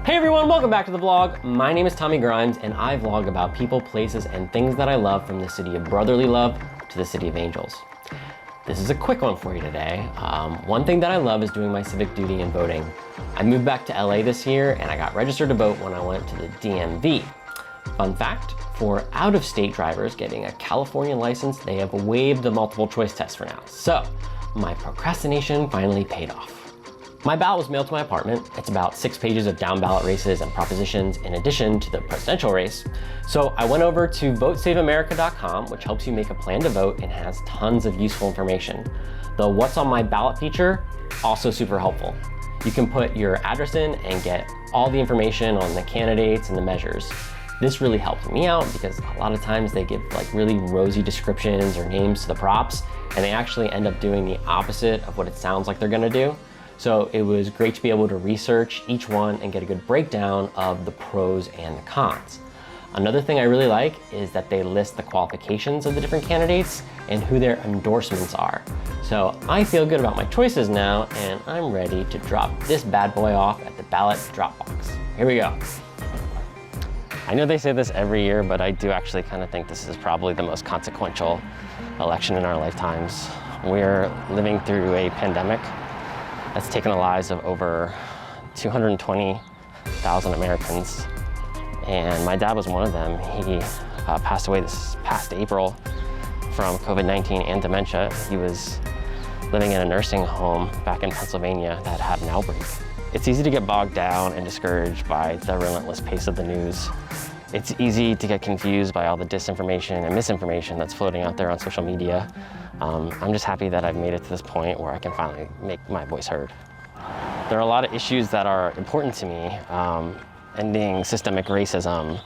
Hey everyone, welcome back to the vlog. My name is Tommy Grimes and I vlog about people, places, and things that I love from the city of brotherly love to the city of angels. This is a quick one for you today. One thing that I love is doing my civic duty and voting. I moved back to LA this year and I got registered to vote when I went to the DMV. Fun fact, for out-of-state drivers getting a California license, they have waived the multiple choice test for now. So my procrastination finally paid off. My ballot was mailed to my apartment. It's about 6 pages of down ballot races and propositions in addition to the presidential race. So I went over to votesaveamerica.com, which helps you make a plan to vote and has tons of useful information. The What's on My Ballot feature, also super helpful. You can put your address in and get all the information on the candidates and the measures. This really helped me out because a lot of times they give like really rosy descriptions or names to the props, and they actually end up doing the opposite of what it sounds like they're gonna do. So it was great to be able to research each one and get a good breakdown of the pros and the cons. Another thing I really like is that they list the qualifications of the different candidates and who their endorsements are. So I feel good about my choices now and I'm ready to drop this bad boy off at the ballot drop box. Here we go. I know they say this every year, but I do actually kind of think this is probably the most consequential election in our lifetimes. We're living through a pandemic that's taken the lives of over 220,000 Americans. And my dad was one of them. He passed away this past April from COVID-19 and dementia. He was living in a nursing home back in Pennsylvania that had an outbreak. It's easy to get bogged down and discouraged by the relentless pace of the news. It's easy to get confused by all the disinformation and misinformation that's floating out there on social media. I'm just happy that I've made it to this point where I can finally make my voice heard. There are a lot of issues that are important to me. Ending systemic racism,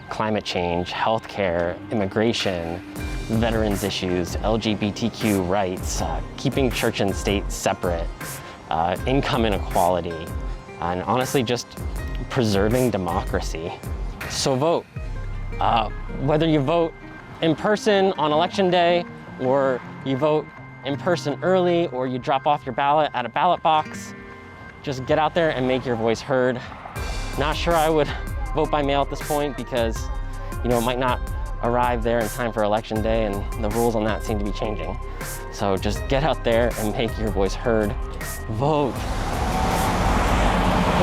climate change, healthcare, immigration, veterans issues, LGBTQ rights, keeping church and state separate, income inequality, and honestly just preserving democracy. So vote. Whether you vote in person on election day, or you vote in person early, or you drop off your ballot at a ballot box, just get out there and make your voice heard. Not sure I would vote by mail at this point because, you know, it might not arrive there in time for election day and the rules on that seem to be changing. So just get out there and make your voice heard. Vote.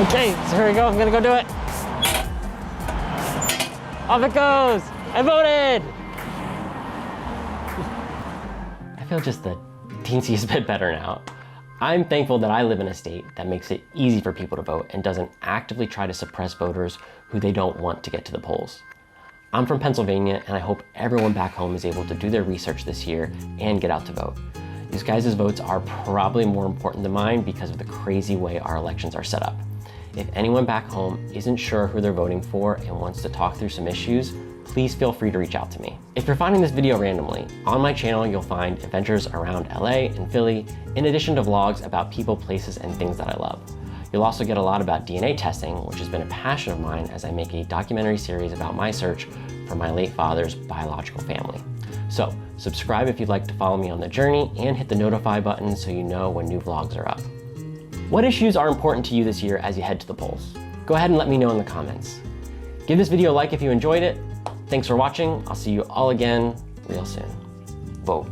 Okay, so here we go, I'm gonna go do it. Off it goes, I voted! I feel just the teensiest bit better now. I'm thankful that I live in a state that makes it easy for people to vote and doesn't actively try to suppress voters who they don't want to get to the polls. I'm from Pennsylvania and I hope everyone back home is able to do their research this year and get out to vote. These guys' votes are probably more important than mine because of the crazy way our elections are set up. If anyone back home isn't sure who they're voting for and wants to talk through some issues, please feel free to reach out to me. If you're finding this video randomly, on my channel you'll find adventures around LA and Philly, in addition to vlogs about people, places, and things that I love. You'll also get a lot about DNA testing, which has been a passion of mine as I make a documentary series about my search for my late father's biological family. So subscribe if you'd like to follow me on the journey and hit the notify button so you know when new vlogs are up. What issues are important to you this year as you head to the polls? Go ahead and let me know in the comments. Give this video a like if you enjoyed it. Thanks for watching. I'll see you all again real soon. Vote.